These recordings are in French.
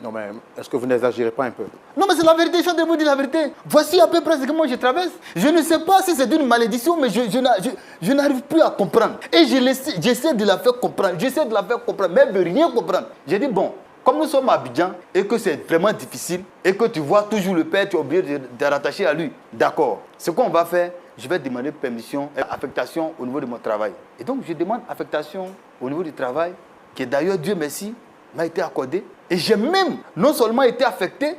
Non, mais est-ce que vous n'exagérez pas un peu? Non, mais c'est la vérité, je suis en train de vous dire la vérité. Voici à peu près ce que moi je traverse. Je ne sais pas si c'est une malédiction, mais je n'arrive plus à comprendre. Et j'essaie de la faire comprendre, mais elle ne veut rien comprendre. J'ai dit, bon, comme nous sommes à Abidjan et que c'est vraiment difficile et que tu vois toujours le père, tu es obligé de te rattacher à lui. D'accord. Ce qu'on va faire, je vais demander permission, affectation au niveau de mon travail. Et donc, je demande affectation au niveau du travail, qui d'ailleurs, Dieu merci, m'a été accordé. Et j'ai même non seulement été affecté,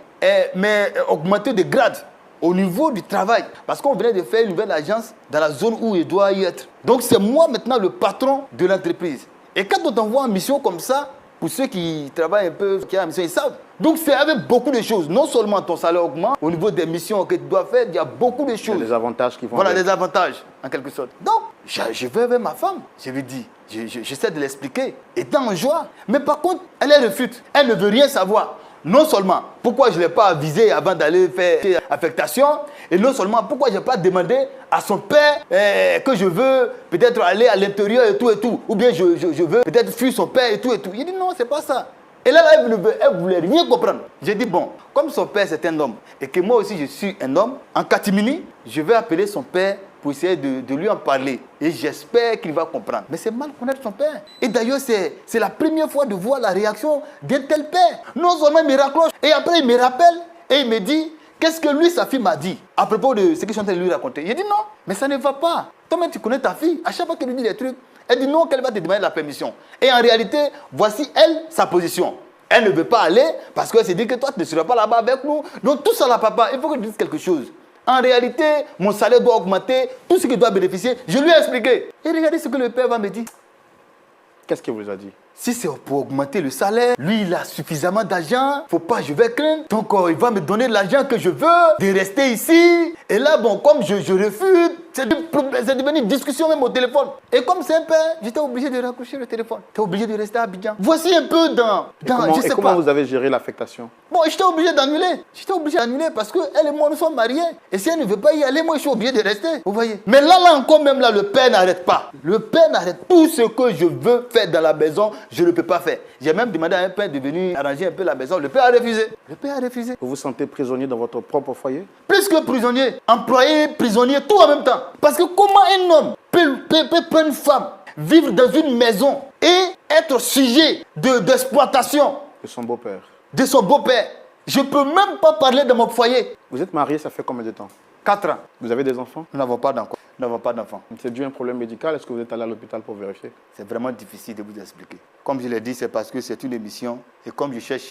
mais augmenté de grade au niveau du travail. Parce qu'on venait de faire une nouvelle agence dans la zone où il doit y être. Donc, c'est moi maintenant le patron de l'entreprise. Et quand on t'envoie en mission comme ça, pour ceux qui travaillent un peu, qui ont la mission, ils savent. Donc c'est avec beaucoup de choses. Non seulement ton salaire augmente, au niveau des missions que tu dois faire, il y a beaucoup de choses. Il y a des avantages qui vont Voilà, avec. des avantages, en quelque sorte. Donc, je vais vers ma femme. Je lui dis, j'essaie de l'expliquer, étant en joie. Mais par contre, elle refute. Elle ne veut rien savoir. Non seulement, pourquoi je ne l'ai pas avisé avant d'aller faire affectation, et non seulement, pourquoi je n'ai pas demandé à son père que je veux peut-être aller à l'intérieur et tout, ou bien je veux peut-être fuir son père et tout. Il dit non, c'est pas ça. Et là, elle ne voulait rien comprendre. J'ai dit bon, comme son père c'est un homme, et que moi aussi je suis un homme, en catimini, je vais appeler son père pour essayer de lui en parler. Et j'espère qu'il va comprendre. Mais c'est mal connaître son père. Et d'ailleurs, c'est la première fois de voir la réaction d'un tel père. Non seulement il me raccroche, et après il me rappelle, et il me dit, qu'est-ce que lui, sa fille m'a dit à propos de ce que je suis en train de lui raconter. Il dit non, mais ça ne va pas. Toi-même, tu connais ta fille. À chaque fois qu'elle lui dit des trucs, elle dit non, qu'elle va te demander la permission. Et en réalité, voici elle, sa position. Elle ne veut pas aller parce qu'elle s'est dit que toi, tu ne seras pas là-bas avec nous. Donc tout ça là, papa, il faut que tu dises quelque chose. En réalité, mon salaire doit augmenter, tout ce qui doit bénéficier, je lui ai expliqué. Et regardez ce que le père va me dire. Qu'est-ce qu'il vous a dit? Si c'est pour augmenter le salaire, lui, il a suffisamment d'argent. Faut pas, je vais craindre. Donc, il va me donner l'argent que je veux, de rester ici. Et là, bon, comme je refuse, c'est devenu une discussion même au téléphone. Et comme c'est un père, j'étais obligé de raccrocher le téléphone. J'étais obligé de rester à Abidjan. Voici un peu comment vous avez géré l'affectation? Bon, j'étais obligé d'annuler. J'étais obligé d'annuler parce qu'elle et moi, nous sommes mariés. Et si elle ne veut pas y aller, moi, je suis obligé de rester. Vous voyez? Mais là encore, même là, le père n'arrête pas. Le père n'arrête tout ce que je veux faire dans la maison, je ne peux pas faire. J'ai même demandé à un père de venir arranger un peu la maison. Le père a refusé. Le père a refusé. Vous vous sentez prisonnier dans votre propre foyer? Plus que prisonnier, employé, prisonnier, tout en même temps. Parce que comment un homme peut prendre une femme, vivre dans une maison et être sujet d'exploitation De son beau-père. de son beau-père? Je ne peux même pas parler de mon foyer. Vous êtes marié, ça fait combien de temps? 4 ans. Vous avez des enfants? Nous n'avons pas d'enfants. Nous n'avons pas d'enfants. C'est dû à un problème médical? Est-ce que vous êtes allé à l'hôpital pour vérifier? C'est vraiment difficile de vous expliquer. Comme je l'ai dit, c'est parce que c'est une émission et comme je cherche